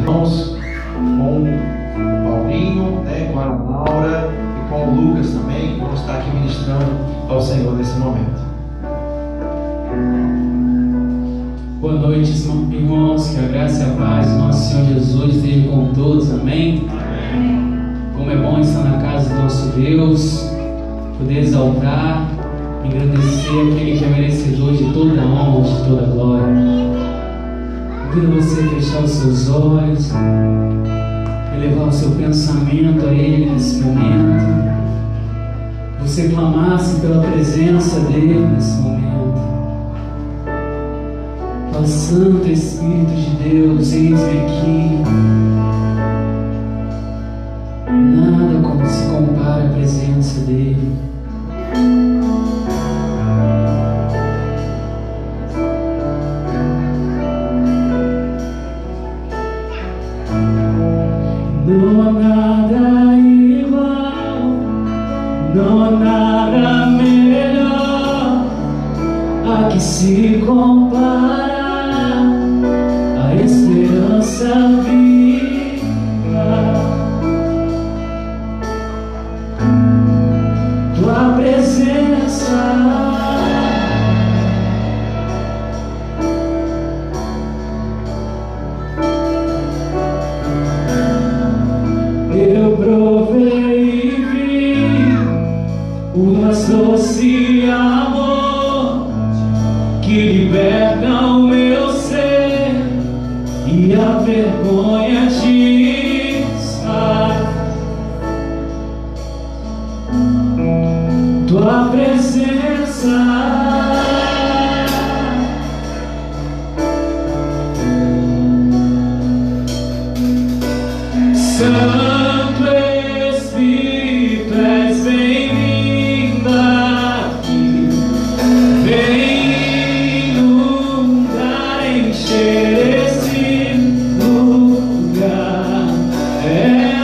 irmãos, com o Paulinho, né, com a Laura e com o Lucas também, que vão estar aqui ministrando ao Senhor nesse momento. Boa noite, irmãos, que a graça e a paz do nosso Senhor Jesus esteja com todos, amém? Amém. Como é bom estar na casa do nosso Deus, poder exaltar, agradecer aquele que é merecedor de toda a honra, de toda a glória. Convido você a fechar os seus olhos, elevar o seu pensamento a Ele nesse momento, você clamasse pela presença dEle nesse momento. Fala, Santo Espírito de Deus, eis-me aqui. Nada como se compara à presença dEle. Não há nada igual, não há nada melhor a que se compara a esperança viva. Tua presença, eu provei e vi o mais doce amor que liberta o meu ser e a vergonha desfaz. Tua presença, Santo Espírito, és bem-vindo aqui. Vem inundar, encher esse lugar. É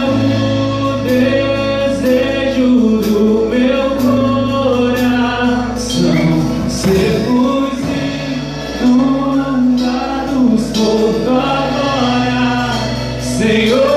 o desejo do meu coração, sermos inundados por tua glória, Senhor.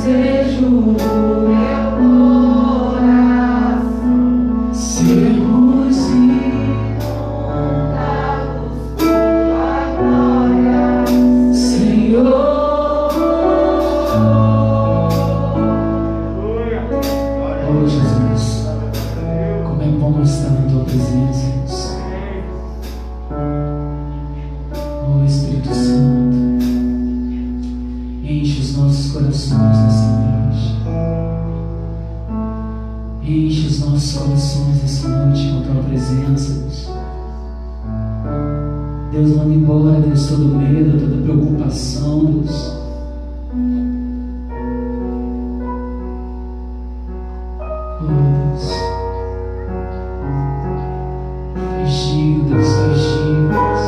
desejo do meu coração, sermos inundados tua glória, Senhor. Oh Jesus, como é bom estar na tua presença, Deus. Oh Espírito Santo, enche os nossos corações nessa noite. Enche os nossos corações essa noite com a tua presença, Deus. Deus, manda embora, Deus, todo medo, toda preocupação, Deus. Oh Deus, faz digno, Deus, faz digno, Deus.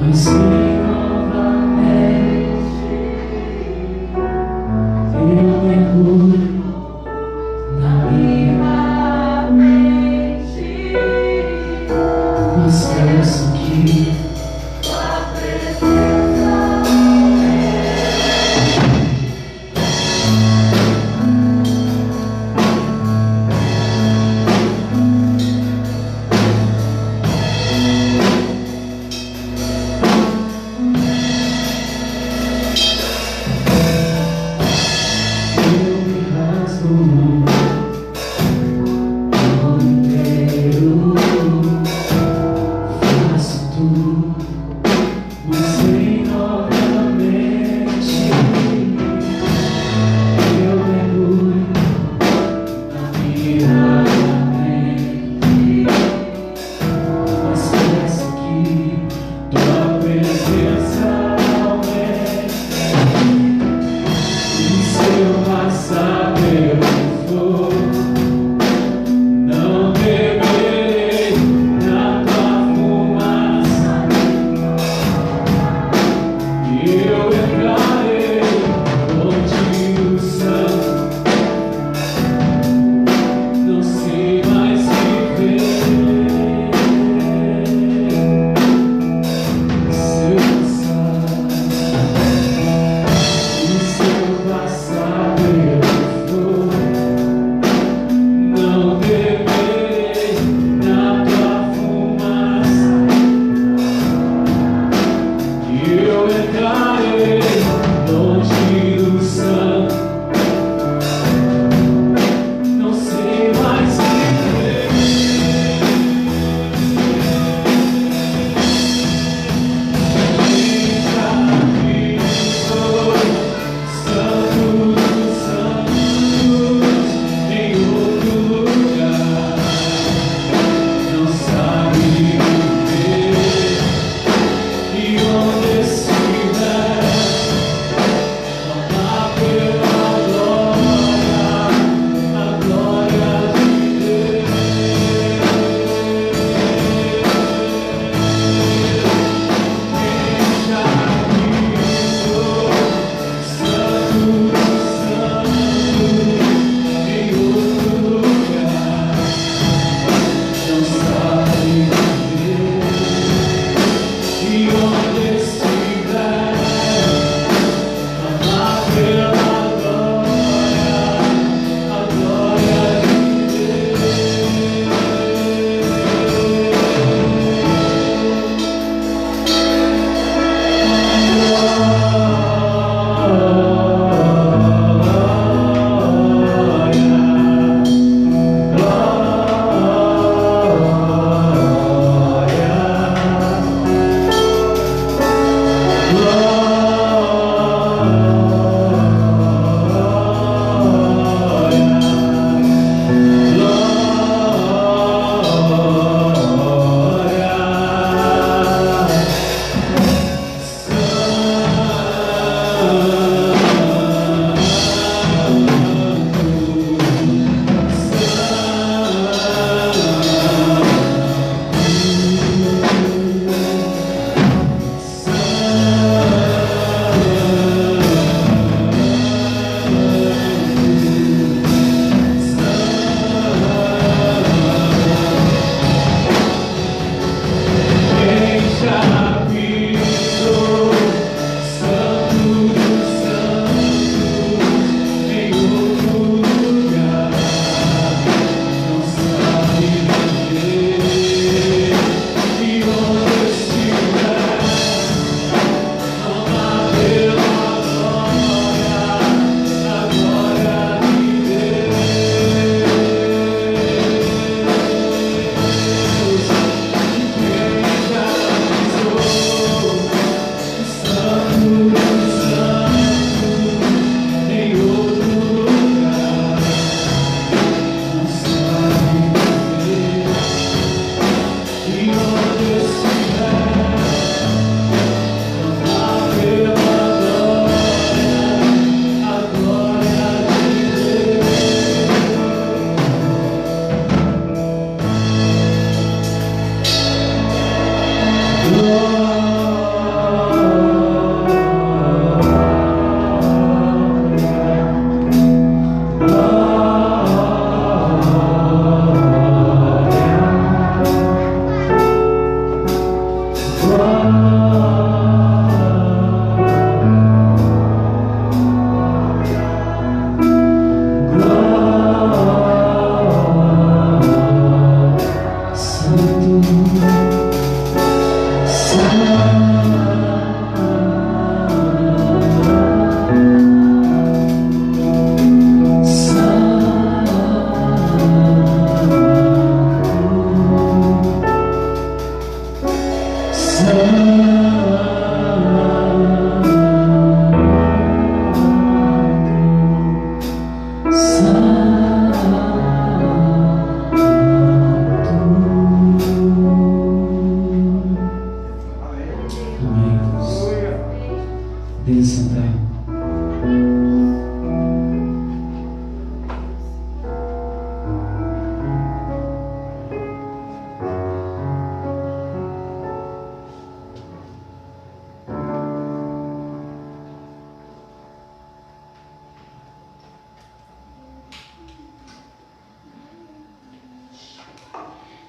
Mas novamente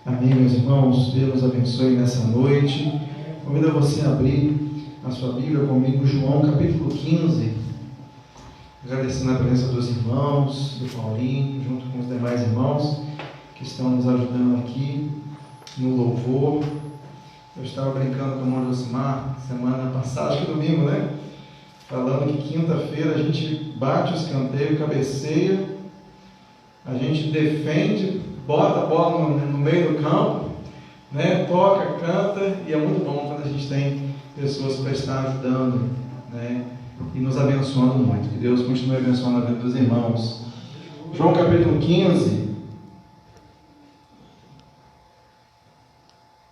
Amém, meus irmãos. Deus nos abençoe nessa noite. Convido você a abrir a sua Bíblia comigo, João capítulo 15. Agradecendo a presença dos irmãos, do Paulinho, junto com os demais irmãos que estão nos ajudando aqui no louvor. Eu estava brincando com o irmão Josimar semana passada, acho que domingo, né? Falando que quinta-feira a gente bate o escanteio, cabeceia, a gente defende, bota a bola no meio do campo, né? Toca, canta, e é muito bom quando a gente tem pessoas para estar ajudando, né? E nos abençoando muito. Que Deus continue abençoando a vida dos irmãos. João capítulo 15.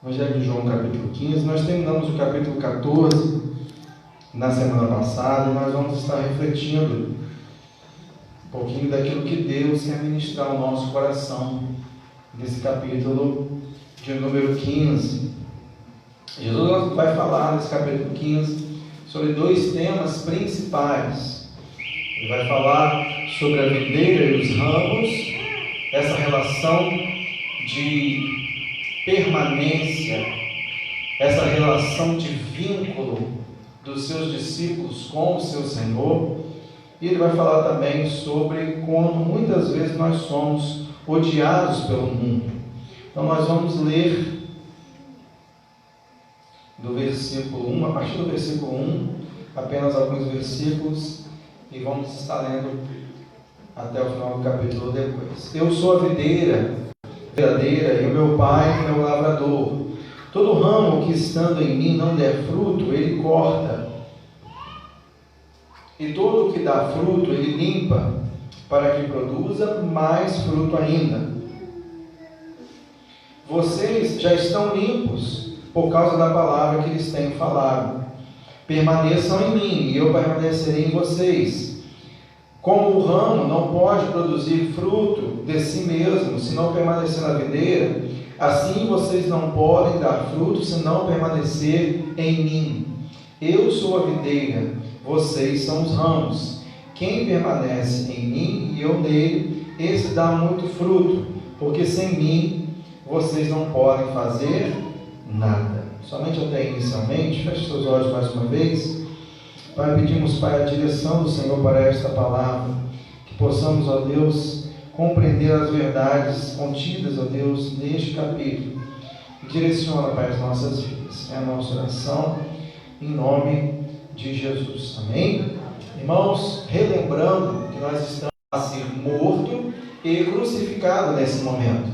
Evangelho de João capítulo 15, nós terminamos o capítulo 14 na semana passada e nós vamos estar refletindo um pouquinho daquilo que Deus quer ministrar ao nosso coração nesse capítulo de número 15. Jesus vai falar nesse capítulo 15 sobre dois temas principais. Ele vai falar sobre a videira e os ramos, essa relação de permanência, essa relação de vínculo dos seus discípulos com o seu Senhor. E ele vai falar também sobre como muitas vezes nós somos odiados pelo mundo. Então nós vamos ler do versículo 1, a partir do versículo 1, apenas alguns versículos, e vamos estar lendo até o final do capítulo depois. Eu sou a videira verdadeira e o meu Pai é o lavrador. Todo ramo que estando em mim não der fruto, ele corta, e todo o que dá fruto, ele limpa, para que produza mais fruto ainda. Vocês já estão limpos por causa da palavra que lhes tenho falado. Permaneçam em mim e eu permanecerei em vocês. Como o ramo não pode produzir fruto de si mesmo se não permanecer na videira, assim vocês não podem dar fruto se não permanecer em mim. Eu sou a videira, vocês são os ramos. Quem permanece em mim e eu nele, esse dá muito fruto, porque sem mim vocês não podem fazer nada. Somente até inicialmente, feche seus olhos mais uma vez. Pai, pedimos, Pai, a direção do Senhor para esta palavra, que possamos, ó Deus, compreender as verdades contidas, ó Deus, neste capítulo. E direciona, Pai, as nossas vidas. É a nossa oração, em nome de Jesus. Amém? Irmãos, relembrando que nós estamos a ser morto e crucificado nesse momento.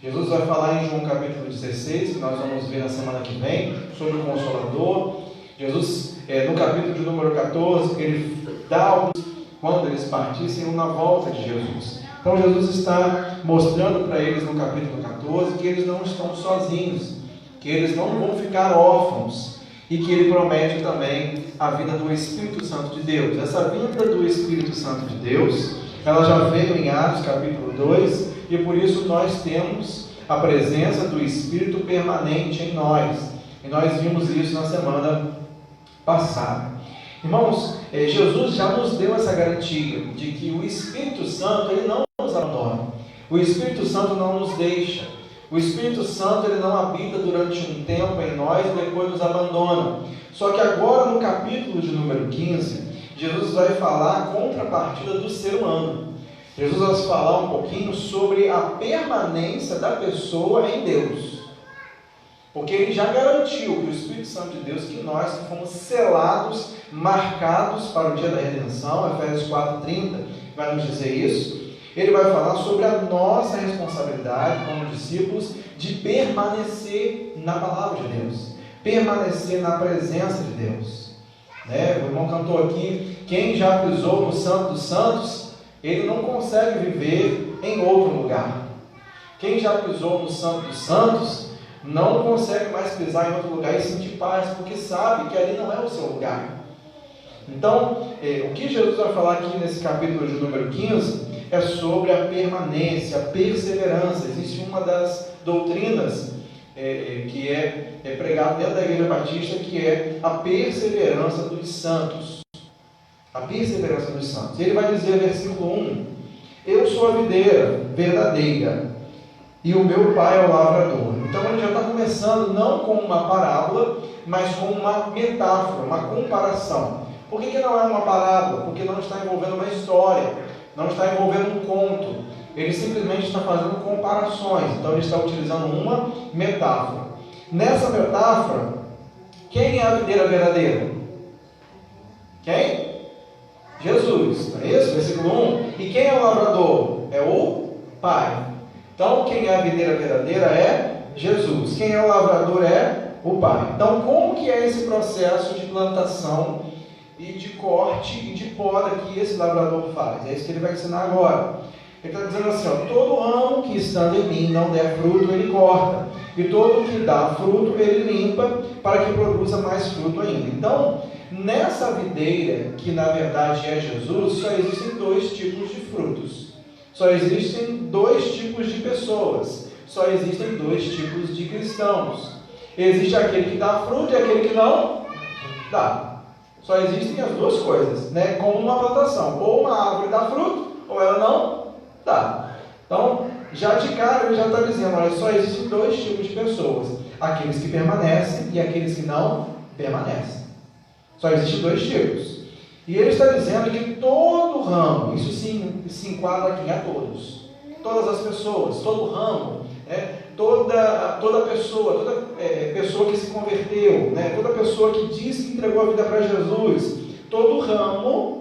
Jesus vai falar em João capítulo 16, que nós vamos ver na semana que vem, sobre o Consolador. Jesus, no capítulo de número 14, ele dá alguns, quando eles partissem, na volta de Jesus. Então Jesus está mostrando para eles no capítulo 14 que eles não estão sozinhos, que eles não vão ficar órfãos, e que ele promete também a vinda do Espírito Santo de Deus. Essa vinda do Espírito Santo de Deus, ela já veio em Atos capítulo 2, e por isso nós temos a presença do Espírito permanente em nós. E nós vimos isso na semana passada. Irmãos, Jesus já nos deu essa garantia de que o Espírito Santo, ele não nos abandona. O Espírito Santo não nos deixa. O Espírito Santo, ele não habita durante um tempo em nós e depois nos abandona. Só que agora no capítulo de número 15, Jesus vai falar a contrapartida do ser humano. Jesus vai falar um pouquinho sobre a permanência da pessoa em Deus. Porque ele já garantiu que o Espírito Santo de Deus, que nós fomos selados, marcados para o dia da redenção, Efésios 4:30 vai nos dizer isso. Ele vai falar sobre a nossa responsabilidade como discípulos de permanecer na palavra de Deus, permanecer na presença de Deus. O irmão cantou aqui, quem já pisou no Santo dos Santos, ele não consegue viver em outro lugar. Quem já pisou no Santo dos Santos, não consegue mais pisar em outro lugar e sentir paz, porque sabe que ali não é o seu lugar. Então, o que Jesus vai falar aqui nesse capítulo de número 15 é sobre a permanência, a perseverança. Existe uma das doutrinas que é pregada dentro da Igreja Batista, que é a perseverança dos santos. A perseverança dos santos. Ele vai dizer, versículo 1, eu sou a videira verdadeira, e o meu pai é o lavrador. Então ele já está começando não com uma parábola, mas com uma metáfora, uma comparação. Por que não é uma parábola? Porque não está envolvendo uma história, não está envolvendo um conto. Ele simplesmente está fazendo comparações. Então ele está utilizando uma metáfora. Nessa metáfora, quem é a videira verdadeira? Quem? Jesus, não é isso? Versículo 1. E quem é o lavrador? É o Pai. Então quem é a videira verdadeira é Jesus. Quem é o lavrador é o Pai. Então como que é esse processo de plantação e de corte e de poda que esse lavrador faz? É isso que ele vai ensinar agora. Ele está dizendo assim, ó, todo ramo que estando em mim não der fruto, ele corta, e todo que dá fruto, ele limpa, para que produza mais fruto ainda. Então, nessa videira, que na verdade é Jesus, só existem dois tipos de frutos, só existem dois tipos de pessoas, só existem dois tipos de cristãos. Existe aquele que dá fruto e aquele que não dá. Só existem as duas coisas, né? Como uma plantação, ou uma árvore dá fruto, ou ela não dá. Então, já de cara ele já está dizendo, olha, só existem dois tipos de pessoas, aqueles que permanecem e aqueles que não permanecem. Só existem dois tipos. E ele está dizendo que todo ramo, isso se enquadra aqui a todos, todas as pessoas, todo ramo, né? toda pessoa, pessoa que se converteu, né? Toda pessoa que diz que entregou a vida para Jesus, todo ramo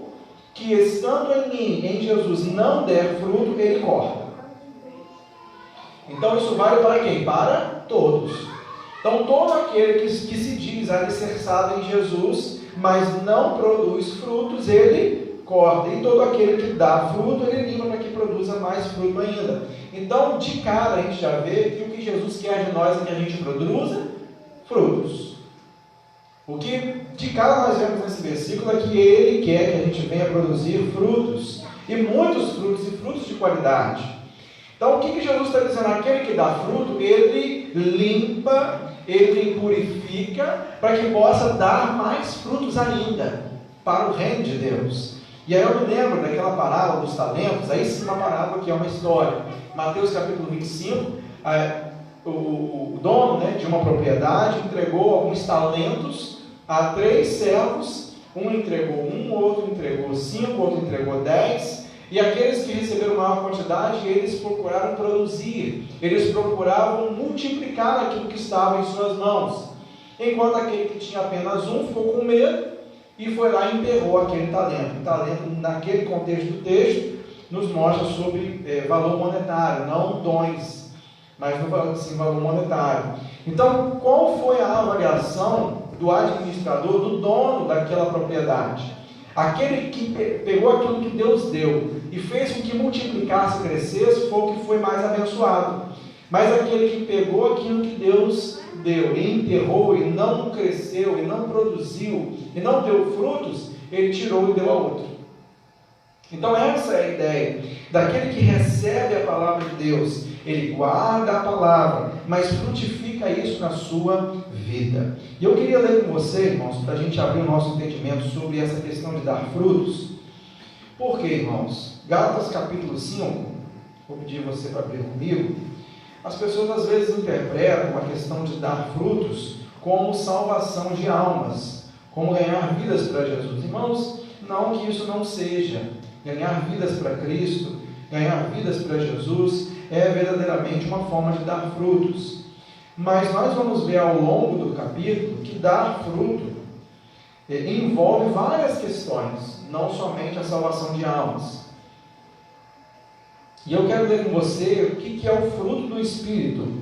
que estando em mim, em Jesus, não der fruto, ele corta. Então isso vale para quem? Para todos. Então todo aquele que se diz alicerçado em Jesus, mas não produz frutos, ele corta. E todo aquele que dá fruto, ele limpa para que produza mais fruto ainda. Então, de cara, a gente já vê que o que Jesus quer de nós é que a gente produza frutos. O que de cara nós vemos nesse versículo é que ele quer que a gente venha produzir frutos, e muitos frutos, e frutos de qualidade. Então, o que Jesus está dizendo? Aquele que dá fruto, ele limpa, ele purifica, para que possa dar mais frutos ainda, para o reino de Deus. E aí eu me lembro daquela parábola dos talentos, aí sim uma parábola que é uma história. Mateus capítulo 25, o dono, né, de uma propriedade entregou alguns talentos a 3 servos. Um entregou 1, outro entregou 5, outro entregou 10. E aqueles que receberam maior quantidade, eles procuraram produzir, eles procuravam multiplicar aquilo que estava em suas mãos. Enquanto aquele que tinha apenas um ficou com medo e foi lá e enterrou aquele talento. O talento, naquele contexto do texto, nos mostra sobre valor monetário, não dons, mas sim valor monetário. Então, qual foi a avaliação do administrador, do dono daquela propriedade? Aquele que pegou aquilo que Deus deu e fez com que multiplicasse e crescesse foi o que foi mais abençoado. Mas aquele que pegou aquilo que Deus deu e enterrou e não cresceu e não produziu e não deu frutos, ele tirou e deu a outro. Então essa é a ideia daquele que recebe a palavra de Deus. Ele guarda a palavra, mas frutifica isso na sua vida. E eu queria ler com você, irmãos, para a gente abrir o nosso entendimento sobre essa questão de dar frutos. Por quê, irmãos? Gálatas capítulo 5, vou pedir você para abrir comigo. As pessoas às vezes interpretam a questão de dar frutos como salvação de almas, como ganhar vidas para Jesus. Irmãos, não que isso não seja. Ganhar vidas para Cristo, ganhar vidas para Jesus, é verdadeiramente uma forma de dar frutos. Mas nós vamos ver ao longo do capítulo que dar fruto envolve várias questões, não somente a salvação de almas. E eu quero ler com você o que é o fruto do Espírito.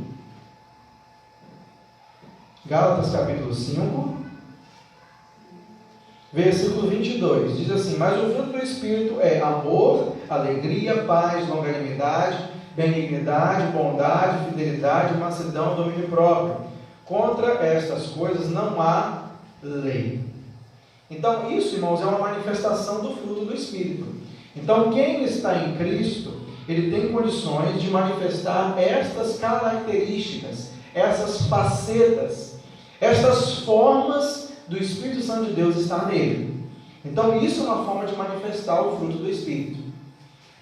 Gálatas capítulo 5, versículo 22, diz assim: mas o fruto do Espírito é amor, alegria, paz, longanimidade, benignidade, bondade, fidelidade, mansidão, domínio próprio. Contra estas coisas não há lei. Então isso, irmãos, é uma manifestação do fruto do Espírito. Então quem está em Cristo, ele tem condições de manifestar estas características, essas facetas, estas formas do Espírito Santo de Deus estar nele. Então isso é uma forma de manifestar o fruto do Espírito.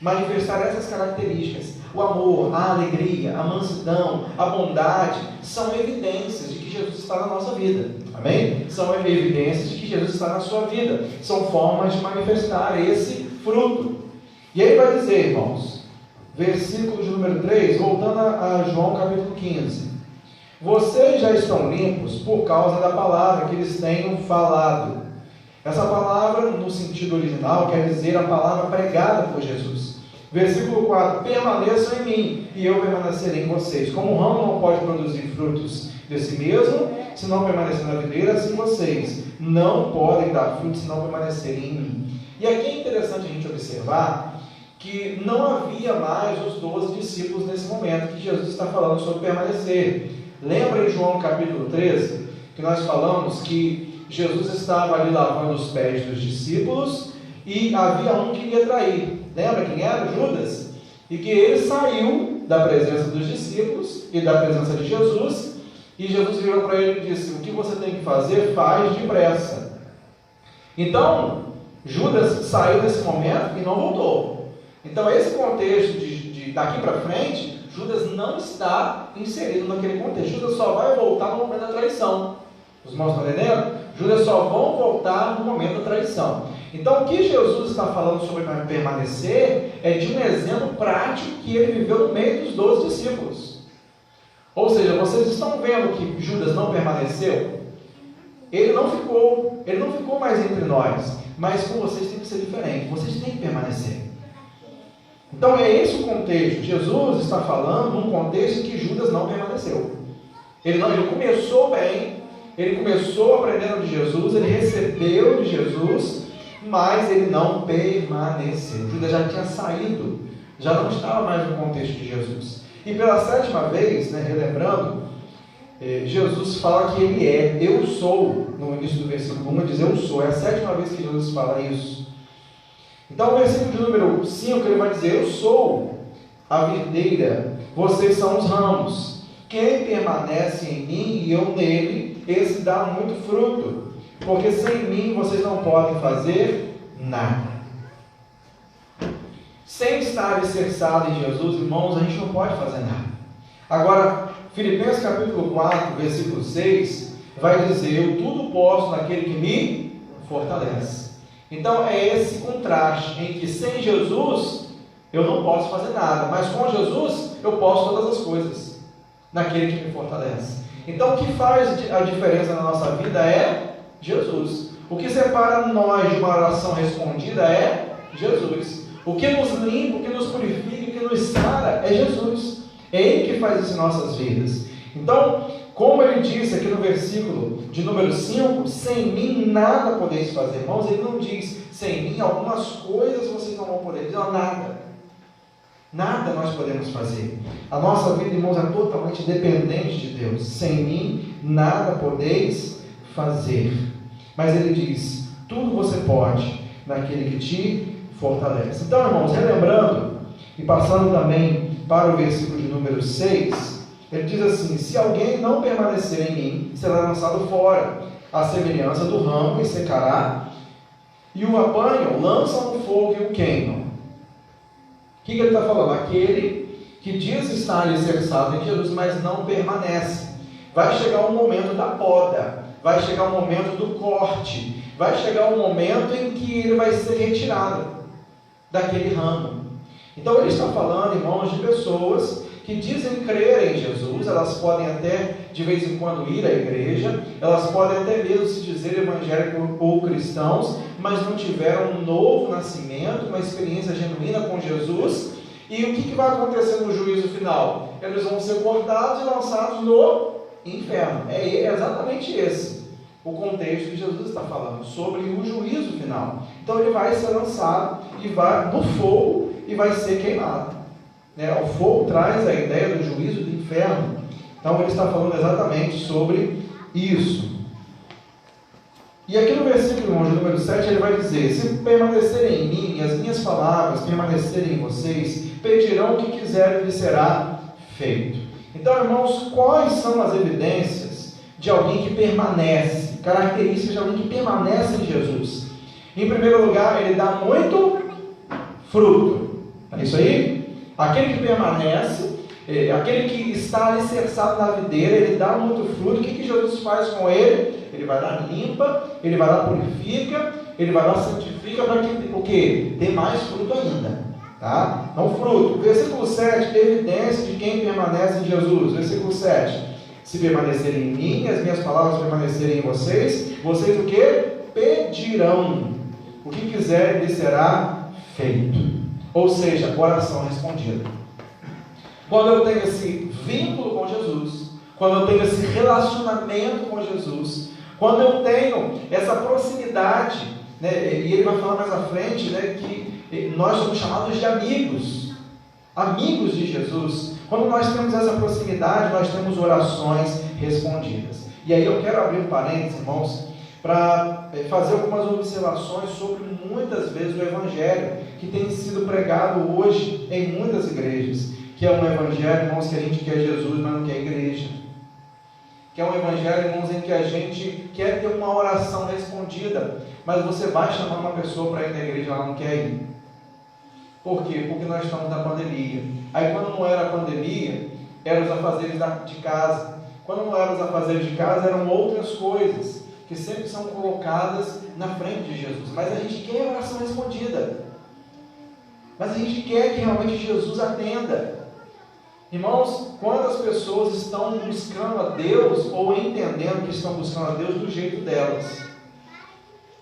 manifestar essas características. O amor, a alegria, a mansidão, a bondade, são evidências de que Jesus está na nossa vida. Amém? São evidências de que Jesus está na sua vida. São formas de manifestar esse fruto. E aí vai dizer, irmãos, versículo de número 3, voltando a João capítulo 15. Vocês já estão limpos por causa da palavra que eles tenham falado. Essa palavra, no sentido original, quer dizer a palavra pregada por Jesus. Versículo 4, permaneçam em mim, e eu permanecerei em vocês. Como o ramo não pode produzir frutos de si mesmo, se não permanecer na videira, assim vocês não podem dar frutos se não permanecerem em mim. E aqui é interessante a gente observar que não havia mais os 12 discípulos nesse momento, que Jesus está falando sobre permanecer. Lembra em João capítulo 13, que nós falamos que Jesus estava ali lavando os pés dos discípulos, e havia um que iria trair. Lembra quem era? Judas. E que ele saiu da presença dos discípulos e da presença de Jesus, e Jesus virou para ele e disse: o que você tem que fazer, faz depressa. Então, Judas saiu nesse momento e não voltou. Então, esse contexto de daqui para frente, Judas não está inserido naquele contexto. Judas só vai voltar no momento da traição. Os irmãos estão entendendo? Judas só vão voltar no momento da traição. Então, o que Jesus está falando sobre permanecer é de um exemplo prático que ele viveu no meio dos 12 discípulos. Ou seja, vocês estão vendo que Judas não permaneceu? Ele não ficou mais entre nós, mas com vocês tem que ser diferente, vocês têm que permanecer. Então, é esse o contexto. Jesus está falando num contexto em que Judas não permaneceu. Ele começou bem, ele começou aprendendo de Jesus, ele recebeu de Jesus, mas ele não permaneceu. Judas já tinha saído, já não estava mais no contexto de Jesus. E pela 7ª vez, relembrando, Jesus fala que ele é, eu sou, no início do versículo 1, ele diz eu sou, é a 7ª vez que Jesus fala isso. Então, o versículo de número 5, ele vai dizer, eu sou a videira, vocês são os ramos. Quem permanece em mim e eu nele, esse dá muito fruto, porque sem mim vocês não podem fazer nada. Sem estar alicerçado em Jesus, irmãos, a gente não pode fazer nada. Agora, Filipenses capítulo 4, versículo 6, vai dizer, eu tudo posso naquele que me fortalece. Então, é esse contraste em que sem Jesus, eu não posso fazer nada, mas com Jesus, eu posso todas as coisas, naquele que me fortalece. Então, o que faz a diferença na nossa vida é Jesus. O que separa nós de uma oração respondida é Jesus. O que nos limpa, o que nos purifica, o que nos sara é Jesus. É Ele que faz isso em nossas vidas. Então, como ele disse aqui no versículo de número 5, sem mim nada podeis fazer. Irmãos, ele não diz, sem mim algumas coisas vocês não vão poder. Ele diz, nada. Nada nós podemos fazer. A nossa vida, irmãos, é totalmente dependente de Deus. Sem mim nada podeis fazer. Mas ele diz, tudo você pode naquele que te fortalece. Então, irmãos, relembrando e passando também para o versículo de número 6, ele diz assim, se alguém não permanecer em mim, será lançado fora, à semelhança do ramo, e secará, e o apanham, lançam no fogo e o queimam. O que ele está falando? Aquele que diz estar alicerçado em Jesus, mas não permanece. Vai chegar o momento da poda, vai chegar o momento do corte, vai chegar o momento em que ele vai ser retirado daquele ramo. Então ele está falando, irmãos, de pessoas que dizem crer em Jesus, elas podem até de vez em quando ir à igreja, elas podem até mesmo se dizer evangélicos ou cristãos, mas não tiveram um novo nascimento, uma experiência genuína com Jesus. E o que vai acontecer no juízo final? Eles vão ser cortados e lançados no inferno. É exatamente esse o contexto que Jesus está falando, sobre o juízo final. Então ele vai ser lançado e vai no fogo e vai ser queimado. O fogo traz a ideia do juízo do inferno. Então ele está falando exatamente sobre isso. E aqui no versículo número 7 ele vai dizer, se permanecerem em mim e as minhas palavras permanecerem em vocês, pedirão o que quiserem e lhes será feito. Então, irmãos, quais são as evidências de alguém que permanece, características de alguém que permanece em Jesus? Em primeiro lugar, ele dá muito fruto. É isso aí? Aquele que permanece, aquele que está alicerçado na videira, ele dá muito fruto. O que Jesus faz com ele? Ele vai lá, limpa, ele vai lá, purifica, ele vai lá, santifica, para que o quê? Dê mais fruto ainda. Tá? Então, fruto. Versículo 7, evidência de quem permanece em Jesus. Versículo 7. Se permanecerem em mim, as minhas palavras permanecerem em vocês, vocês o quê? Pedirão. O que quiserem lhe será feito. Ou seja, oração respondida. Quando eu tenho esse vínculo com Jesus, quando eu tenho esse relacionamento com Jesus, quando eu tenho essa proximidade, né, e ele vai falar mais à frente, né, que nós somos chamados de amigos de Jesus. Quando nós temos essa proximidade, nós temos orações respondidas. E aí eu quero abrir um parênteses, irmãos, para fazer algumas observações sobre muitas vezes o Evangelho que tem sido pregado hoje em muitas igrejas, que é um Evangelho, irmãos, que a gente quer Jesus, mas não quer igreja, que é um Evangelho, irmãos, em que a gente quer ter uma oração respondida, mas você vai chamar uma pessoa para ir na igreja, ela não quer ir. Por quê? Porque nós estamos na pandemia. Aí quando não era a pandemia, eram os afazeres de casa. Quando não eram os afazeres de casa, eram outras coisas que sempre são colocadas na frente de Jesus. Mas a gente quer a oração respondida. Mas a gente quer que realmente Jesus atenda. Irmãos, quando as pessoas estão buscando a Deus, ou entendendo que estão buscando a Deus do jeito delas.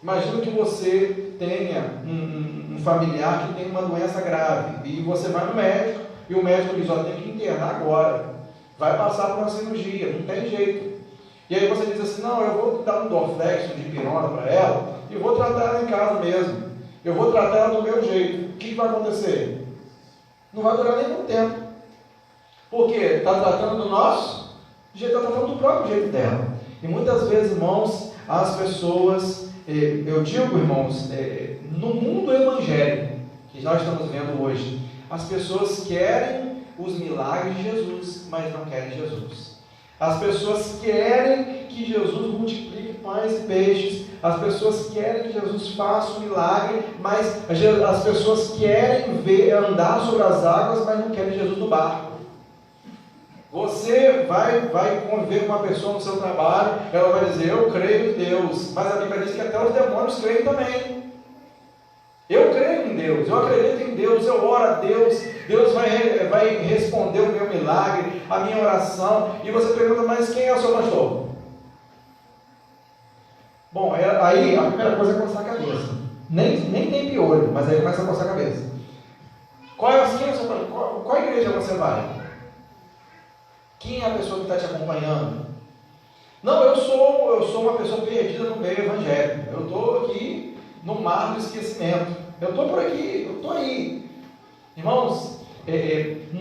Imagina que você tenha um familiar que tem uma doença grave, e você vai no médico, e o médico diz, ó, tem que internar agora, vai passar por uma cirurgia, não tem jeito. E aí você diz assim, não, eu vou dar um Dorflex, um dipirona para ela, e vou tratar ela em casa mesmo, eu vou tratar ela do meu jeito. O que vai acontecer? Não vai durar nem muito tempo. Por quê? Está tratando do nosso jeito, está tratando do próprio jeito dela. E muitas vezes, irmãos, as pessoas, eu digo, irmãos, no mundo evangélico que nós estamos vendo hoje, as pessoas querem os milagres de Jesus, mas não querem Jesus. As pessoas querem que Jesus multiplique pães e peixes, as pessoas querem que Jesus faça um milagre, mas as pessoas querem andar sobre as águas, mas não querem Jesus no barco. Você vai conviver com uma pessoa no seu trabalho, ela vai dizer, eu creio em Deus, mas a Bíblia diz que até os demônios creem também. Eu creio em Deus, eu acredito em Deus, eu oro a Deus, Deus vai responder o meu milagre, a minha oração. E você pergunta, mas quem é o seu pastor? Bom, aí a primeira coisa é coçar a cabeça. Nem tem piolho, mas aí começa a coçar a cabeça. Quem é o seu pastor? Qual igreja você vai? Quem é a pessoa que está te acompanhando? Não, eu sou uma pessoa perdida no meio evangélico. Eu estou aqui no mar do esquecimento. Eu estou por aqui, eu estou aí. Irmãos,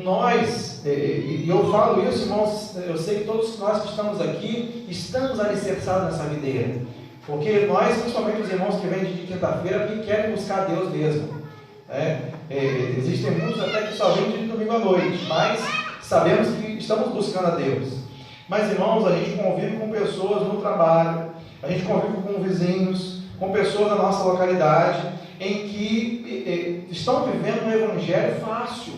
nós, e eu falo isso, irmãos, eu sei que todos nós que estamos aqui, estamos alicerçados nessa videira. Porque nós, principalmente os irmãos que vêm de quinta-feira, que querem buscar Deus mesmo. Existem muitos até que só vêm de domingo à noite, mas sabemos que estamos buscando a Deus. Mas, irmãos, a gente convive com pessoas no trabalho, a gente convive com vizinhos, com pessoas da nossa localidade, em que estão vivendo um evangelho fácil,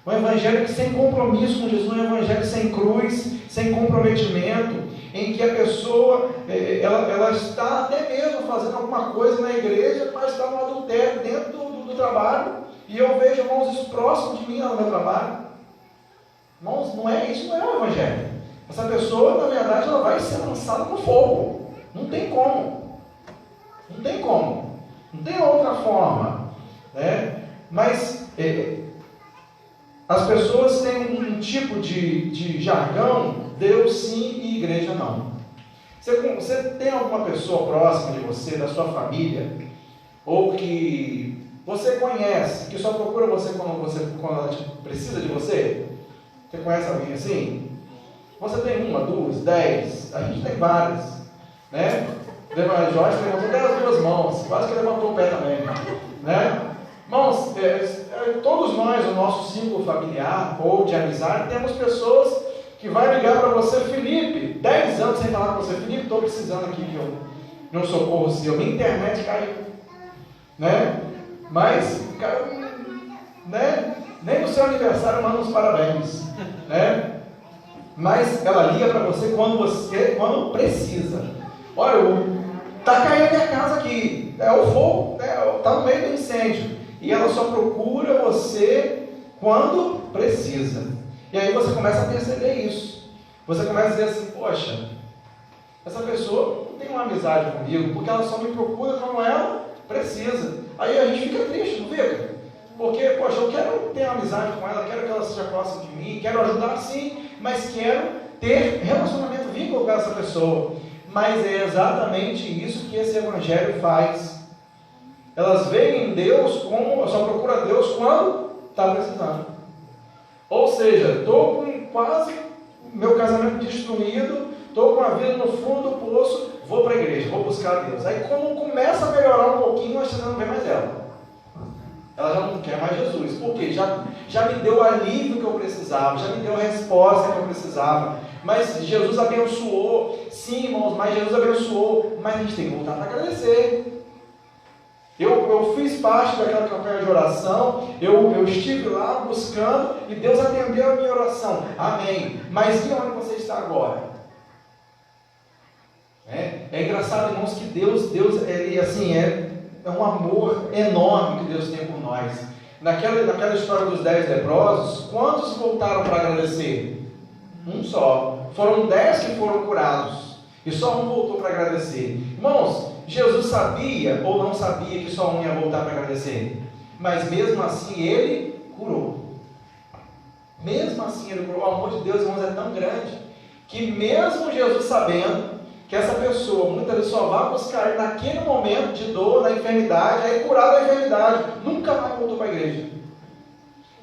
um evangelho sem compromisso com Jesus, um evangelho sem cruz, sem comprometimento, em que a pessoa, ela está até mesmo fazendo alguma coisa na igreja, mas está no adultério dentro do trabalho, e eu vejo, irmãos, isso próximo de mim no meu trabalho. Irmãos, isso não é o evangelho. Essa pessoa, na verdade, ela vai ser lançada no fogo. Não tem como. Não tem como. Não tem outra forma. Né? Mas as pessoas têm um tipo de jargão, Deus sim e igreja não. Você tem alguma pessoa próxima de você, da sua família, ou que você conhece, que só procura você quando ela precisa de você? Você conhece alguém assim? Você tem 1, 2, 10, a gente tem várias, né? Joyce levantou até as 2 mãos, quase que levantou o pé também, né? Irmãos, todos nós, o nosso círculo familiar ou de amizade, temos pessoas que vai ligar para você, Felipe, 10 anos sem falar com você, Felipe, estou precisando aqui de um socorro seu, minha internet caiu, né? Mas, cara, né? Nem no seu aniversário manda uns parabéns, né? Mas ela liga para você quando precisa. Olha, está caindo minha casa aqui, o fogo está no meio do incêndio, e ela só procura você quando precisa. E aí você começa a perceber isso. Você começa a dizer assim: poxa, essa pessoa não tem uma amizade comigo, porque ela só me procura quando ela precisa. Aí a gente fica triste, não fica? Porque, poxa, eu quero ter uma amizade com ela, quero que ela seja próxima de mim, quero ajudar sim, mas quero ter relacionamento, vínculo com essa pessoa. Mas é exatamente isso que esse evangelho faz. Elas veem em Deus como, só procura Deus quando está precisando. Ou seja, estou com quase meu casamento destruído, estou com a vida no fundo do poço, vou para a igreja, vou buscar Deus. Aí quando começa a melhorar um pouquinho, nós já não vê mais ela. Ela já não quer mais Jesus. Por quê? Já me deu o alívio que eu precisava, já me deu a resposta que eu precisava. Mas Jesus abençoou, sim, irmãos, mas Jesus abençoou, mas a gente tem que voltar para agradecer. Eu fiz parte daquela campanha de oração, eu estive lá buscando e Deus atendeu a minha oração. Amém. Mas e onde você está agora? É engraçado, irmãos, que Deus ele, assim, é um amor enorme que Deus tem por nós. Naquela história dos 10 leprosos, quantos voltaram para agradecer? Um só. Foram 10 que foram curados, e só um voltou para agradecer. Irmãos, Jesus sabia ou não sabia que só um ia voltar para agradecer? Mas mesmo assim ele curou. Mesmo assim ele curou. O amor de Deus, irmãos, é tão grande, que mesmo Jesus sabendo que essa pessoa muitas vezes só vai buscar naquele momento de dor, na enfermidade, aí curar da enfermidade, nunca mais voltou para a igreja.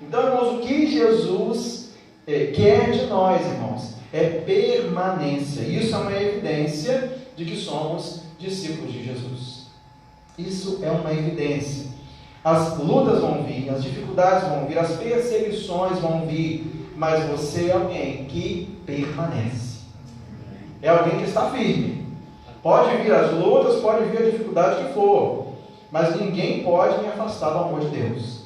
Então, irmãos, o que Jesus quer de nós, irmãos, é permanência. Isso é uma evidência de que somos discípulos de Jesus. Isso é uma evidência. As lutas vão vir, as dificuldades vão vir, as perseguições vão vir, mas você é alguém que permanece. É alguém que está firme. Pode vir as lutas, pode vir a dificuldade que for, mas ninguém pode me afastar do amor de Deus.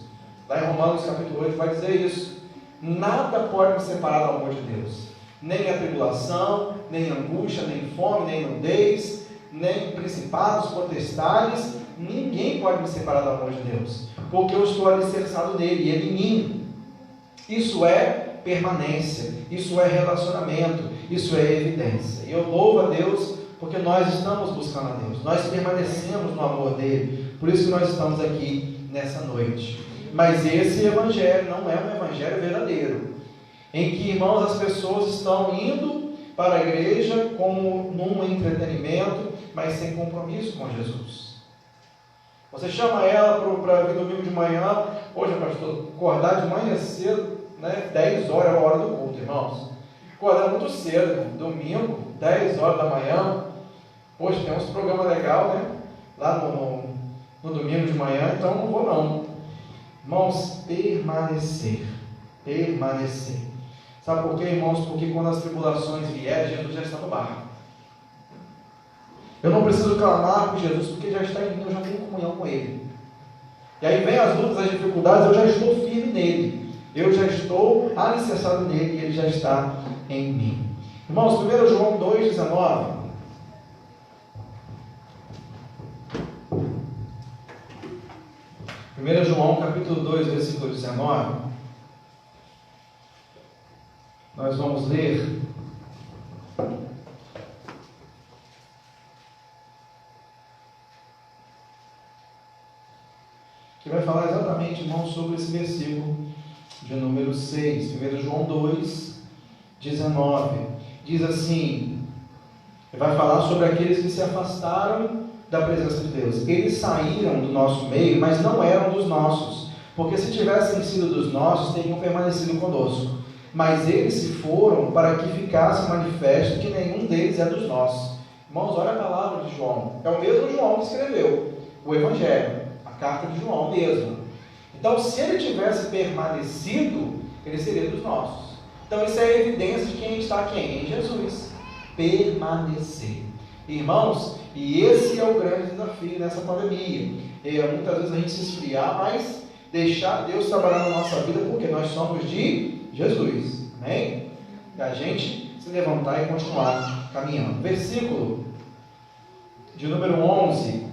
Lá em Romanos capítulo 8 vai dizer isso. Nada pode me separar do amor de Deus. Nem a tribulação, nem a angústia, nem fome, nem nudez, nem principados, potestades. Ninguém pode me separar do amor de Deus, porque eu estou alicerçado nele e ele em mim. Isso é permanência, isso é relacionamento, isso é evidência. E eu louvo a Deus porque nós estamos buscando a Deus, nós permanecemos no amor dele, por isso que nós estamos aqui nessa noite. Mas esse evangelho não é um evangelho verdadeiro, em que, irmãos, as pessoas estão indo para a igreja como num entretenimento, mas sem compromisso com Jesus. Você chama ela para vir domingo de manhã, hoje, pastor, acordar de manhã cedo, né? 10 horas é a hora do culto, irmãos. Acordar muito cedo, domingo, 10 horas da manhã. Hoje tem uns programas legais, né? Lá no domingo de manhã, então não vou não. Irmãos, permanecer. Sabe por quê, irmãos? Porque quando as tribulações vierem, Jesus já está no barco. Eu não preciso clamar por Jesus, porque já está em mim, eu já tenho comunhão com Ele. E aí vem as lutas, as dificuldades, eu já estou firme nele. Eu já estou alicerçado nele e Ele já está em mim. Irmãos, 1 João 2,19. 1 João capítulo 2, versículo 19. Nós vamos ler. Que vai falar exatamente, irmãos, sobre esse versículo de número 6. 1 João 2, 19. Diz assim: vai falar sobre aqueles que se afastaram da presença de Deus. Eles saíram do nosso meio, mas não eram dos nossos, porque se tivessem sido dos nossos, teriam permanecido conosco. Mas eles se foram para que ficasse manifesto que nenhum deles é dos nossos. Irmãos, olha a palavra de João. É o mesmo João que escreveu o Evangelho, a carta de João mesmo. Então, se ele tivesse permanecido, ele seria dos nossos. Então, isso é evidência de quem está quem? Em Jesus. Permanecer. Irmãos, e esse é o grande desafio nessa pandemia. Muitas vezes a gente se esfriar, mas deixar Deus trabalhar na nossa vida, porque nós somos de Jesus. Amém? E a gente se levantar e continuar caminhando. Versículo de número 11.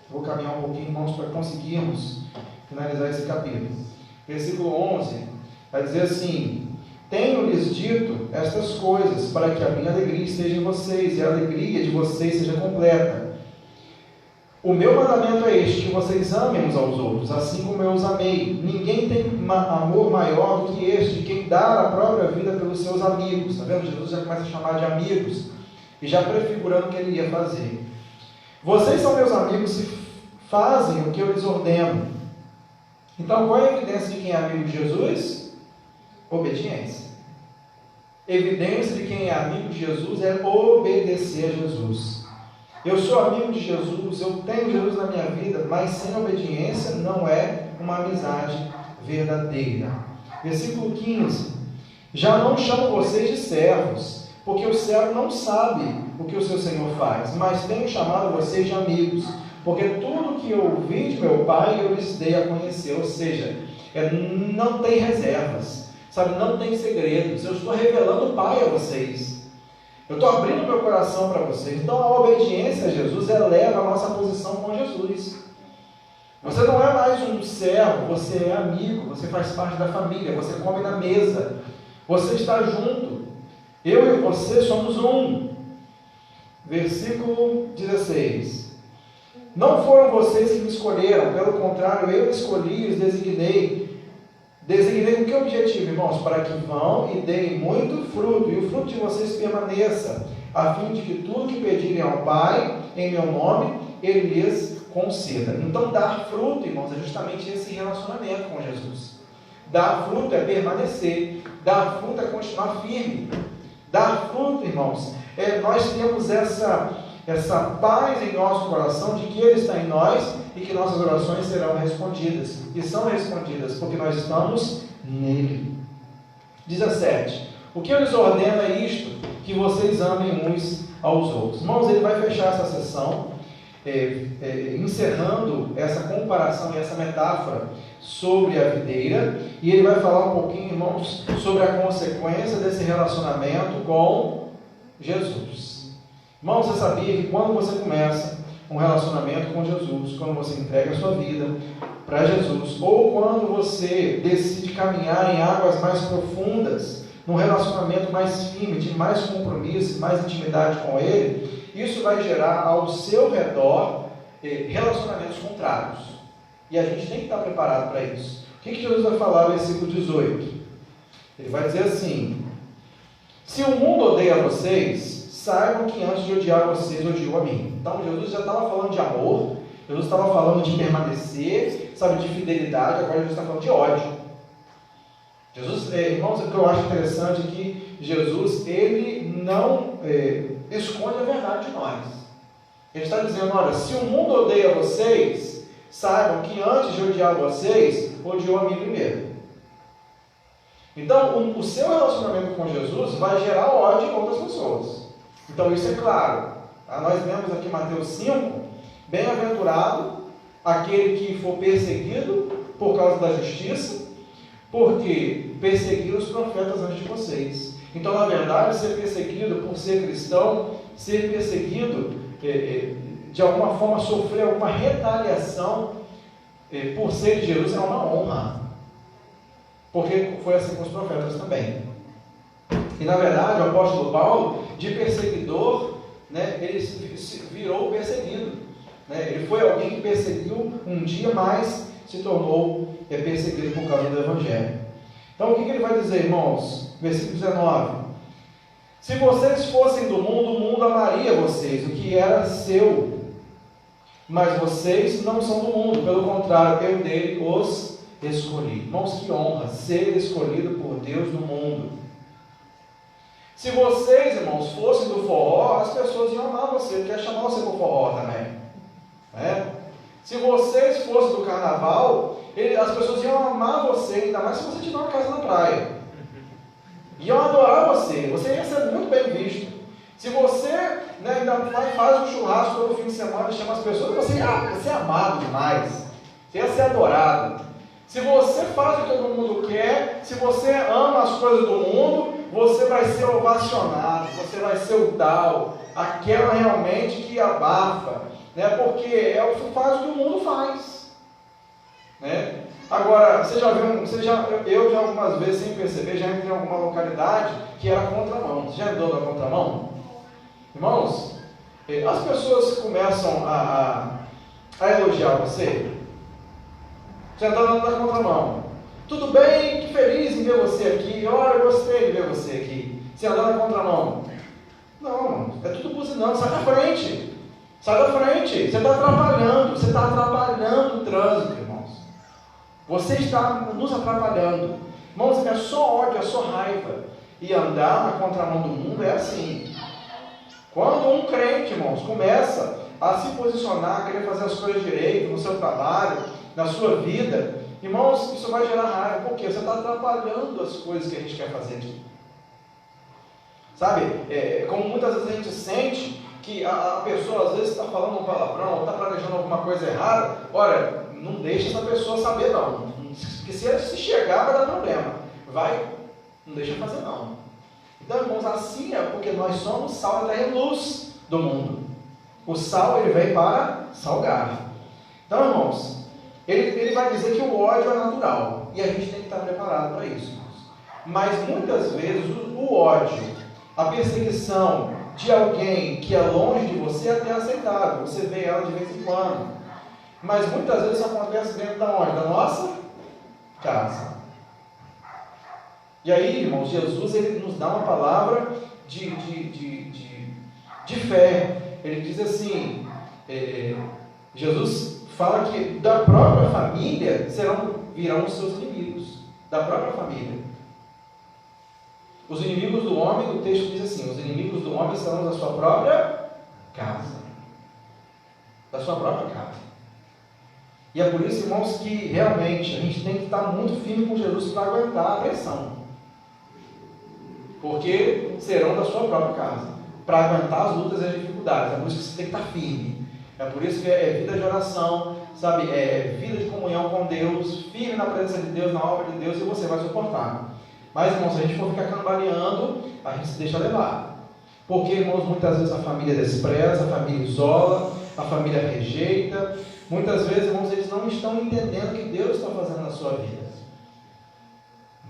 Vou caminhar um pouquinho, irmãos, para conseguirmos finalizar esse capítulo. Versículo 11 vai dizer assim: tenho-lhes dito estas coisas, para que a minha alegria esteja em vocês, e a alegria de vocês seja completa. O meu mandamento é este, que vocês amem uns aos outros, assim como eu os amei. Ninguém tem amor maior do que este, de quem dá a própria vida pelos seus amigos. Está vendo? Jesus já começa a chamar de amigos, e já prefigurando o que ele ia fazer. Vocês são meus amigos se fazem o que eu lhes ordeno. Então, qual é a evidência de quem é amigo de Jesus? Obediência. Evidência de quem é amigo de Jesus é obedecer a Jesus. Eu sou amigo de Jesus, eu tenho Jesus na minha vida, mas sem obediência não é uma amizade verdadeira. Versículo 15: já não chamo vocês de servos, porque o servo não sabe o que o seu Senhor faz, mas tenho chamado vocês de amigos, porque tudo que eu ouvi de meu Pai eu lhes dei a conhecer. Ou seja, não tem reservas, sabe? Não tem segredos. Eu estou revelando o Pai a vocês. Eu estou abrindo meu coração para vocês. Então a obediência a Jesus eleva a nossa posição com Jesus. Você não é mais um servo, você é amigo, você faz parte da família, você come na mesa, você está junto. Eu e você somos um. Versículo 16: não foram vocês que me escolheram, pelo contrário, eu escolhi e os designei. Designei com que objetivo, irmãos? Para que vão e deem muito fruto, e o fruto de vocês permaneça, a fim de que tudo que pedirem ao Pai, em meu nome, Ele lhes conceda. Então, dar fruto, irmãos, é justamente esse relacionamento com Jesus. Dar fruto é permanecer, dar fruto é continuar firme. Dar fruto, irmãos, nós temos essa paz em nosso coração de que Ele está em nós e que nossas orações serão respondidas. E são respondidas porque nós estamos nele. 17. O que eu lhes ordeno é isto, que vocês amem uns aos outros. Irmãos, ele vai fechar essa sessão, encerrando essa comparação e essa metáfora sobre a videira, e ele vai falar um pouquinho, irmãos, sobre a consequência desse relacionamento com Jesus. Irmãos, você sabia que quando você começa um relacionamento com Jesus, quando você entrega a sua vida para Jesus, ou quando você decide caminhar em águas mais profundas, num relacionamento mais firme, de mais compromisso, mais intimidade com Ele, isso vai gerar ao seu redor relacionamentos contrários. E a gente tem que estar preparado para isso. O que Jesus vai falar no versículo 18? Ele vai dizer assim: se o mundo odeia vocês, saibam que antes de odiar vocês, odiou a mim. Então Jesus já estava falando de amor, Jesus estava falando de permanecer, sabe, de fidelidade. Agora Jesus está falando de ódio. Jesus, irmãos, o que eu acho interessante é que Jesus, ele não esconde a verdade de nós. Ele está dizendo: olha, se o mundo odeia vocês, saibam que antes de odiar vocês, odiou a mim primeiro. Então, o seu relacionamento com Jesus vai gerar ódio em outras pessoas. Então, isso é claro. Nós vemos aqui Mateus 5, bem-aventurado aquele que for perseguido por causa da justiça, porque perseguiram os profetas antes de vocês. Então, na verdade, ser perseguido por ser cristão, ser perseguido, de alguma forma sofrer alguma retaliação por ser de Jesus é uma honra, porque foi assim com os profetas também. E na verdade o apóstolo Paulo, de perseguidor, ele se virou perseguido, ele foi alguém que perseguiu um dia, mas se tornou perseguido por causa do Evangelho. Então o que ele vai dizer, irmãos? Versículo 19: se vocês fossem do mundo, o mundo amaria vocês, o que era seu, mas vocês não são do mundo, pelo contrário, eu dele os escolhi. Irmãos, que honra ser escolhido por Deus no mundo. Se vocês, irmãos, fossem do forró, as pessoas iam amar você, porque ia chamar você para o forró também, Se vocês fossem do carnaval, as pessoas iam amar você, ainda mais se você tiver uma casa na praia. Iam adorar você, você ia ser muito bem visto. Se você ainda faz um churrasco todo fim de semana e chama as pessoas, você ia ser amado demais, você ia ser adorado. Se você faz o que todo mundo quer, se você ama as coisas do mundo, você vai ser ovacionado, você vai ser o tal, aquela realmente que abafa, né? Porque faz o que o mundo faz, né? Agora, eu já algumas vezes, sem perceber, já entrei em alguma localidade que era contramão. Você já andou na contramão? Irmãos, as pessoas começam a elogiar você. Você está andando na contramão. Tudo bem, que feliz em ver você aqui. Olha, eu gostei de ver você aqui. Você anda na contramão. Não, é tudo buzinando. Sai da frente. Sai da frente. Você está atrapalhando. Você está atrapalhando o trânsito, irmãos. Você está nos atrapalhando. Irmãos, é só ódio, é só raiva. E andar na contramão do mundo é assim. Quando um crente, irmãos, começa a se posicionar, a querer fazer as coisas direito no seu trabalho, na sua vida, irmãos, isso vai gerar raiva, porque você está atrapalhando as coisas que a gente quer fazer aqui. Sabe, como muitas vezes a gente sente que a pessoa às vezes está falando um palavrão, está planejando alguma coisa errada, olha, não deixa essa pessoa saber não, porque se chegar vai dar problema, não deixa fazer não. Então, irmãos, assim é porque nós somos sal da luz do mundo. O sal, ele vem para salgar. Então, irmãos, ele vai dizer que o ódio é natural. E a gente tem que estar preparado para isso, irmãos. Mas muitas vezes o ódio, a perseguição de alguém que é longe de você é até aceitável. Você vê ela de vez em quando. Mas muitas vezes isso acontece dentro da onde? Da nossa casa. E aí, irmãos, Jesus ele nos dá uma palavra de fé. Ele diz assim, Jesus fala que da própria família virão os seus inimigos. Da própria família. Os inimigos do homem, o texto diz assim, os inimigos do homem serão da sua própria casa. Da sua própria casa. E é por isso, irmãos, que realmente a gente tem que estar muito firme com Jesus para aguentar a pressão. Porque serão da sua própria casa, para aguentar as lutas e as dificuldades. É por isso que você tem que estar firme. É por isso que é vida de oração, sabe? É vida de comunhão com Deus, firme na presença de Deus, na obra de Deus, e você vai suportar. Mas, irmãos, se a gente for ficar cambaleando, a gente se deixa levar. Porque, irmãos, muitas vezes a família despreza, a família isola, a família rejeita. Muitas vezes, irmãos, eles não estão entendendo o que Deus está fazendo na sua vida.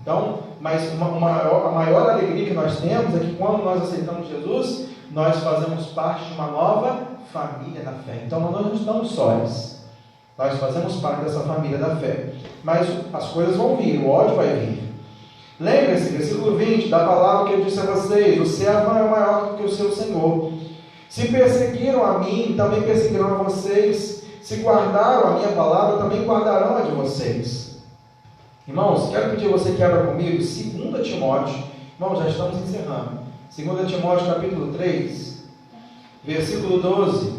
Então, mas a maior alegria que nós temos é que quando nós aceitamos Jesus, nós fazemos parte de uma nova família na fé. Então, nós não estamos sós. Nós fazemos parte dessa família da fé. Mas as coisas vão vir, o ódio vai vir. Lembre-se, versículo 20, da palavra que eu disse a vocês: o servo não é maior do que o seu Senhor. Se perseguiram a mim, também perseguirão a vocês. Se guardaram a minha palavra, também guardarão a de vocês. Irmãos, quero pedir a você que abra comigo 2 Timóteo. Irmãos, já estamos encerrando. 2 Timóteo capítulo 3, versículo 12.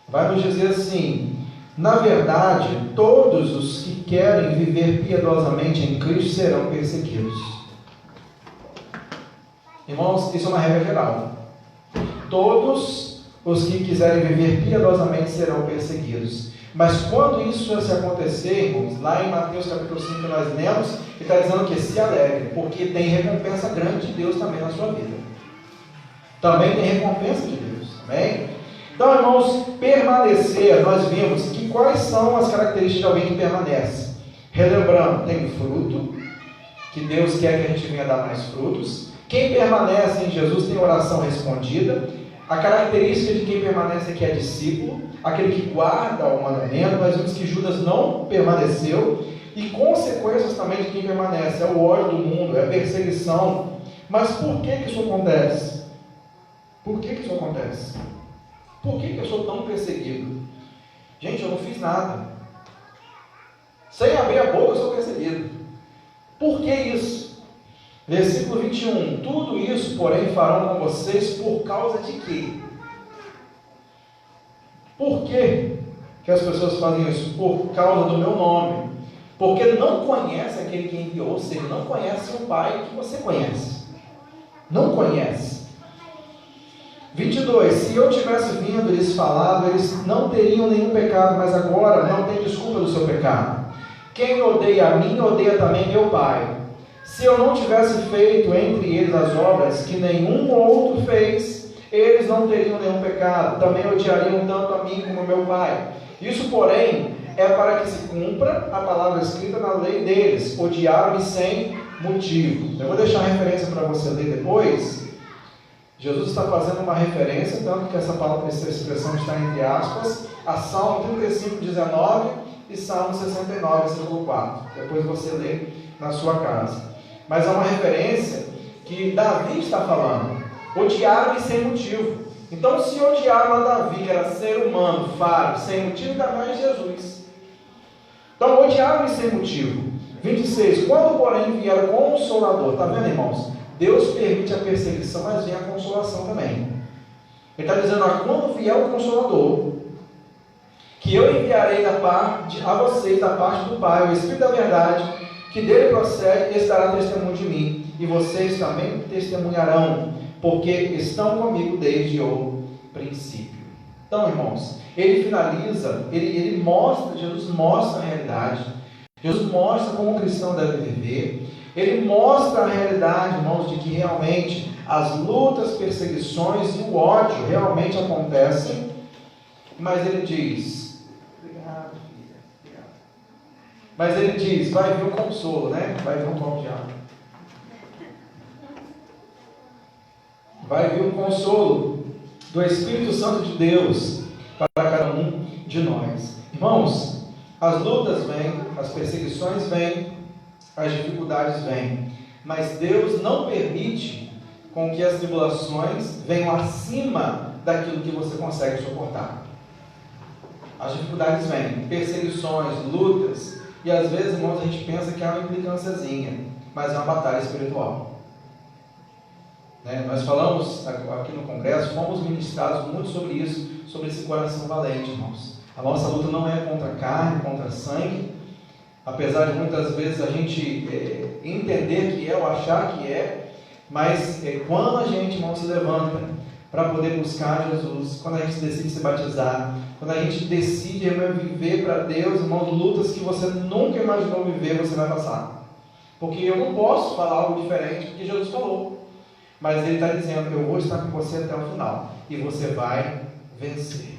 Vai nos dizer assim: na verdade, todos os que querem viver piedosamente em Cristo serão perseguidos. Irmãos, isso é uma regra geral. Todos os que quiserem viver piedosamente serão perseguidos. Mas quando isso se acontecer, irmãos, lá em Mateus capítulo 5 que nós lemos, ele está dizendo que se alegre, porque tem recompensa grande de Deus também na sua vida. Também tem recompensa de Deus, amém? Então, irmãos, permanecer, nós vimos que quais são as características de alguém que permanece. Relembrando, tem fruto, que Deus quer que a gente venha dar mais frutos. Quem permanece em Jesus tem oração respondida. A característica de quem permanece aqui é discípulo, aquele que guarda o mandamento. Nós vimos que Judas não permaneceu. E consequências também de quem permanece é o ódio do mundo, é a perseguição. Mas por que isso acontece? Por que isso acontece? Por que eu sou tão perseguido? Gente, eu não fiz nada. Sem abrir a boca eu sou perseguido. Por que isso? Versículo 21. Tudo isso, porém, farão com vocês por causa de quê? Por que as pessoas fazem isso? Por causa do meu nome. Porque não conhece aquele que enviou, ou seja, não conhece o Pai que você conhece. Não conhece. 22. Se eu tivesse vindo e lhes falado, eles não teriam nenhum pecado, mas agora não tem desculpa do seu pecado. Quem odeia a mim, odeia também meu Pai. Se eu não tivesse feito entre eles as obras que nenhum outro fez, eles não teriam nenhum pecado. Também odiariam tanto a mim como meu Pai. Isso, porém, é para que se cumpra a palavra escrita na lei deles. Odiaram-me sem motivo. Eu vou deixar a referência para você ler depois. Jesus está fazendo uma referência, tanto que essa expressão está entre aspas, a Salmo 35, 19 e Salmo 69, versículo 4. Depois você lê na sua casa. Mas é uma referência que Davi está falando. Odiaram-me sem motivo. Então, se odiaram a Davi, que era ser humano, falho, sem motivo, ainda mais Jesus. Então, odiaram-me sem motivo. 26. Quando, porém, vier o Consolador, está vendo, irmãos? Deus permite a perseguição, mas vem a consolação também. Ele está dizendo, quando vier o Consolador, que eu enviarei a vocês da parte do Pai, o Espírito da verdade, que dele procede, esse dará testemunho de mim, e vocês também testemunharão, porque estão comigo desde o princípio. Então, irmãos, ele finaliza, ele mostra, Jesus mostra a realidade, Jesus mostra como o cristão deve viver, ele mostra a realidade, irmãos, de que realmente as lutas, perseguições e o ódio realmente acontecem, mas ele diz, obrigado, filha, obrigado. Mas ele diz, vai vir um consolo, né? Vai vir um copo de água. Vai vir um consolo do Espírito Santo de Deus para cada um de nós. Irmãos, as lutas vêm, as perseguições vêm, as dificuldades vêm, mas Deus não permite com que as tribulações venham acima daquilo que você consegue suportar. As dificuldades vêm, perseguições, lutas, e às vezes, irmãos, a gente pensa que é uma implicânciazinha, mas é uma batalha espiritual. Nós falamos aqui no congresso, fomos ministrados muito sobre isso, sobre esse coração valente, irmãos. A nossa luta não é contra carne, contra sangue, apesar de muitas vezes a gente entender que é ou achar que é, mas quando a gente, irmão, se levanta para poder buscar Jesus, quando a gente decide se batizar, quando a gente decide viver para Deus, irmãos, lutas que você nunca imaginou viver, você vai passar. Porque eu não posso falar algo diferente, porque Jesus falou. Mas Ele está dizendo, eu vou estar com você até o final, e você vai vencer.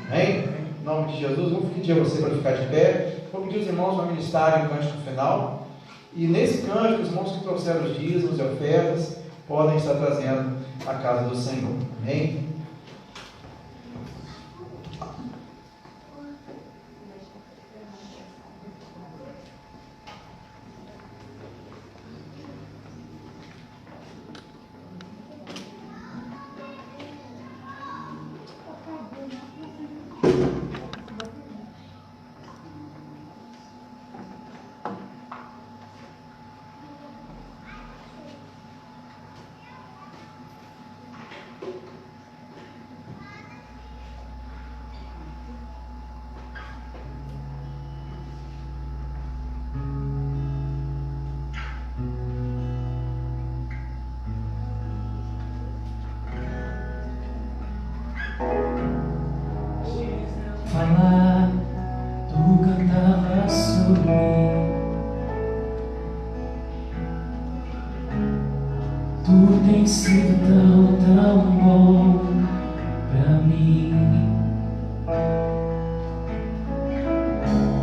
Amém? Em nome de Jesus, vou pedir a você para ficar de pé. Vou pedir os irmãos para ministrarem o cântico final. E nesse cântico, os irmãos que trouxeram os dízimos e ofertas podem estar trazendo a casa do Senhor. Amém? Falar, tu cantava sobre mim. Tu tens sido tão, tão bom pra mim.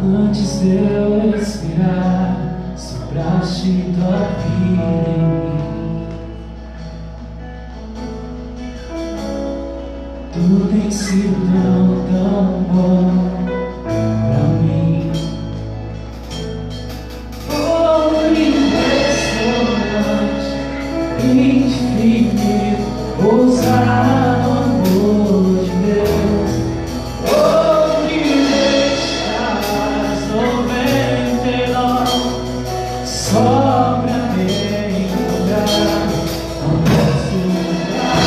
Antes de eu respirar, sopraste tua vida em mim. Tu tens sido tão, tão bom pra mim. Oh, impressionante, infinito, ousado amor de Deus. Oh, me deixas 99 só pra me encontrar. Não posso mudar.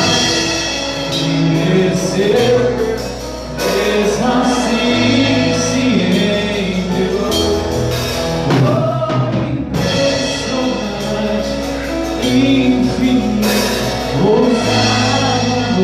Mesmo assim se entregou. Oh, impressionante, infinito, ousado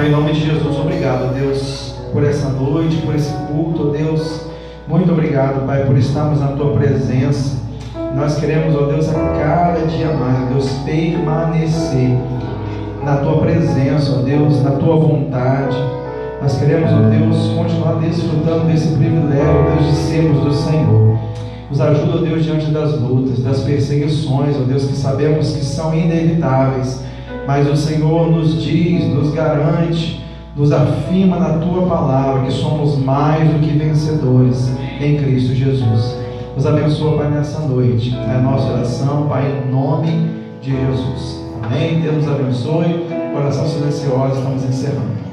Pai, em nome de Jesus, obrigado, Deus, por essa noite, por esse culto, Deus. Muito obrigado, Pai, por estarmos na Tua presença. Nós queremos, ó Deus, a cada dia mais, Deus, permanecer na Tua presença, ó Deus, na Tua vontade. Nós queremos, ó Deus, continuar desfrutando desse privilégio, Deus, de sermos do Senhor. Nos ajuda, ó Deus, diante das lutas, das perseguições, ó Deus, que sabemos que são inevitáveis, mas o Senhor nos diz, nos garante, nos afirma na Tua palavra que somos mais do que vencedores em Cristo Jesus. Nos abençoa, Pai, nessa noite. É a nossa oração, Pai, em nome de Jesus. Amém? Deus nos abençoe. Oração silenciosa, estamos encerrando.